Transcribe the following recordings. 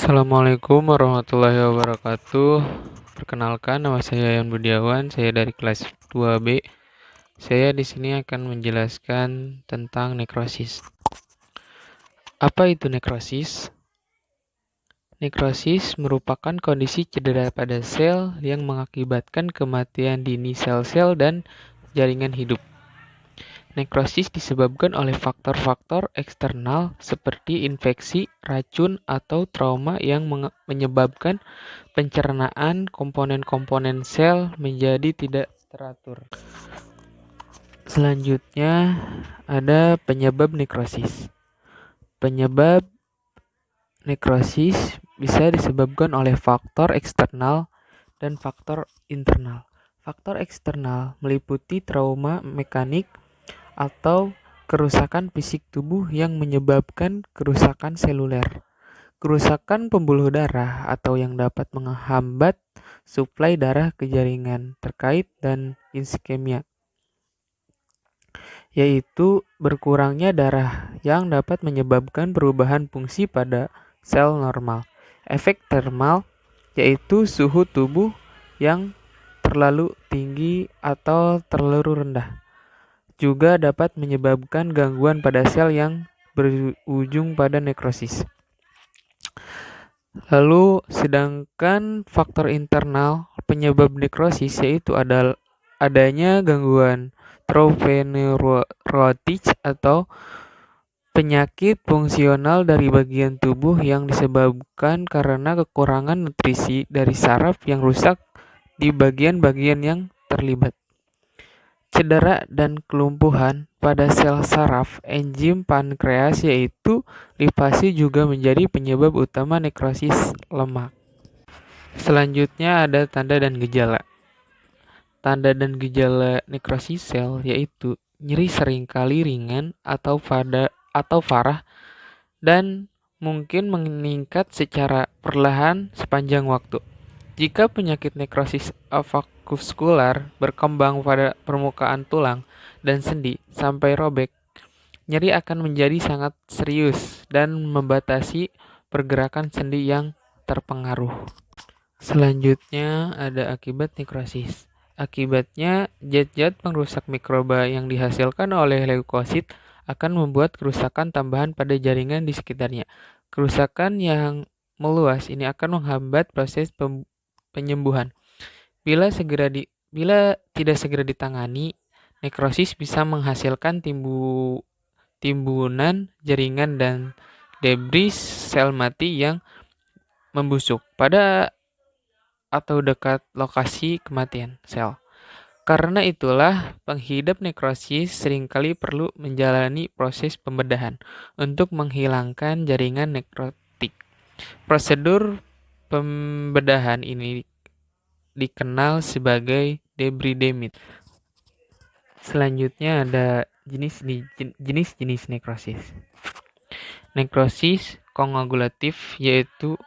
Assalamualaikum warahmatullahi wabarakatuh. Perkenalkan, nama saya Yan Budiawan. Saya dari kelas 2B. Saya di sini akan menjelaskan tentang nekrosis. Apa itu nekrosis? Nekrosis merupakan kondisi cedera pada sel yang mengakibatkan kematian dini sel-sel dan jaringan hidup. Nekrosis disebabkan oleh faktor-faktor eksternal seperti infeksi, racun, atau trauma yang menyebabkan pencernaan komponen-komponen sel menjadi tidak teratur. Selanjutnya ada penyebab nekrosis. Penyebab nekrosis bisa disebabkan oleh faktor eksternal dan faktor internal. Faktor eksternal meliputi trauma mekanik atau kerusakan fisik tubuh yang menyebabkan kerusakan seluler, kerusakan pembuluh darah atau yang dapat menghambat suplai darah ke jaringan terkait, dan iskemia, yaitu berkurangnya darah yang dapat menyebabkan perubahan fungsi pada sel normal. Efek termal, yaitu suhu tubuh yang terlalu tinggi atau terlalu rendah, juga dapat menyebabkan gangguan pada sel yang berujung pada nekrosis. Lalu, sedangkan faktor internal penyebab nekrosis yaitu adanya gangguan trofeneurotic atau penyakit fungsional dari bagian tubuh yang disebabkan karena kekurangan nutrisi dari saraf yang rusak di bagian-bagian yang terlibat. Cedera dan kelumpuhan pada sel saraf enzim pankreas yaitu lipase juga menjadi penyebab utama nekrosis lemak. Selanjutnya ada tanda dan gejala. Tanda dan gejala nekrosis sel yaitu nyeri seringkali ringan atau parah dan mungkin meningkat secara perlahan sepanjang waktu. Jika penyakit nekrosis avaskular berkembang pada permukaan tulang dan sendi sampai robek, nyeri akan menjadi sangat serius dan membatasi pergerakan sendi yang terpengaruh. Selanjutnya ada akibat nekrosis. Akibatnya, zat-zat pengrusak mikroba yang dihasilkan oleh leukosit akan membuat kerusakan tambahan pada jaringan di sekitarnya. Kerusakan yang meluas ini akan menghambat proses penyembuhan. Bila tidak segera ditangani, nekrosis bisa menghasilkan timbunan jaringan dan debris sel mati yang membusuk pada atau dekat lokasi kematian sel. Karena itulah, pengidap nekrosis seringkali perlu menjalani proses pembedahan untuk menghilangkan jaringan nekrotik. Prosedur pembedahan ini dikenal sebagai debridement. Selanjutnya ada jenis-jenis nekrosis. Nekrosis koagulatif yaitu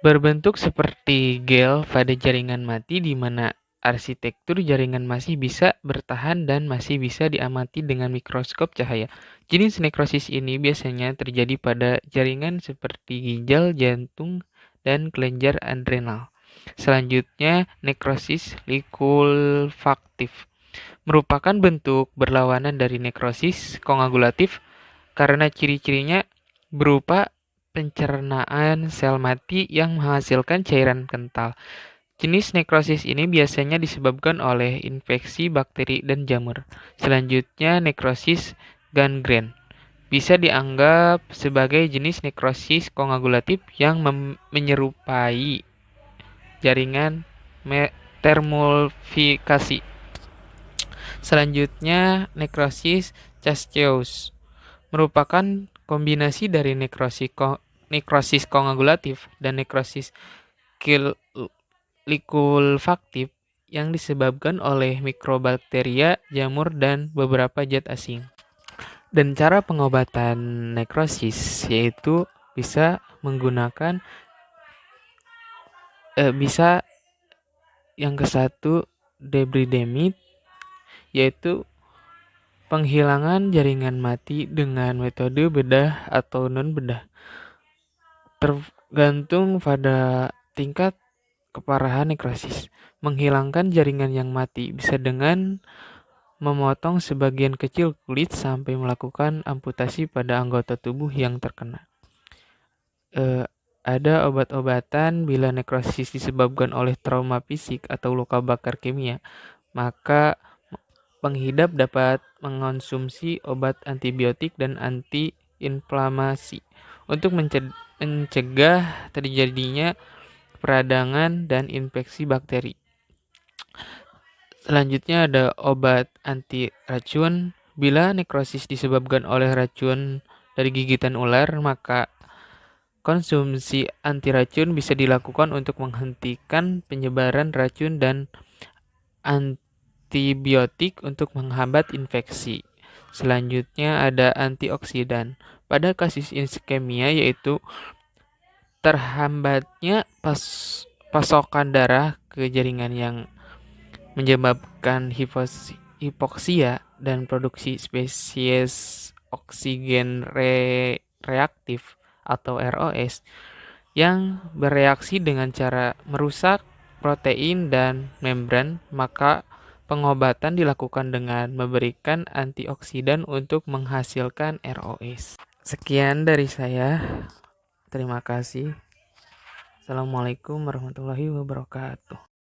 berbentuk seperti gel pada jaringan mati di mana arsitektur jaringan masih bisa bertahan dan masih bisa diamati dengan mikroskop cahaya. Jenis nekrosis ini biasanya terjadi pada jaringan seperti ginjal, jantung, dan kelenjar adrenal. Selanjutnya, nekrosis liquefaktif merupakan bentuk berlawanan dari nekrosis koagulatif karena ciri-cirinya berupa pencernaan sel mati yang menghasilkan cairan kental. Jenis nekrosis ini biasanya disebabkan oleh infeksi bakteri dan jamur. Selanjutnya, nekrosis gangren bisa dianggap sebagai jenis nekrosis koagulatif yang menyerupai jaringan termultifikasi. Selanjutnya, nekrosis caseous merupakan kombinasi dari nekrosis koagulatif dan nekrosis liquefaktif yang disebabkan oleh mikrobakteria, jamur, dan beberapa zat asing. Dan cara pengobatan nekrosis yaitu bisa menggunakan yang ke satu debridement, yaitu penghilangan jaringan mati dengan metode bedah atau non bedah. gantung pada tingkat keparahan nekrosis. Menghilangkan jaringan yang mati bisa dengan memotong sebagian kecil kulit sampai melakukan amputasi pada anggota tubuh yang terkena. Ada obat-obatan bila nekrosis disebabkan oleh trauma fisik atau luka bakar kimia, maka penghidap dapat mengonsumsi obat antibiotik dan antiinflamasi untuk mencegah terjadinya peradangan dan infeksi bakteri. Selanjutnya ada obat anti racun. Bila nekrosis disebabkan oleh racun dari gigitan ular, maka konsumsi anti racun bisa dilakukan untuk menghentikan penyebaran racun dan antibiotik untuk menghambat infeksi. Selanjutnya ada antioksidan. Pada kasus iskemia yaitu terhambatnya pasokan darah ke jaringan yang menyebabkan hipoksia dan produksi spesies oksigen reaktif atau ROS yang bereaksi dengan cara merusak protein dan membran, maka pengobatan dilakukan dengan memberikan antioksidan untuk menghasilkan ROS. Sekian dari saya. Terima kasih. Assalamualaikum warahmatullahi wabarakatuh.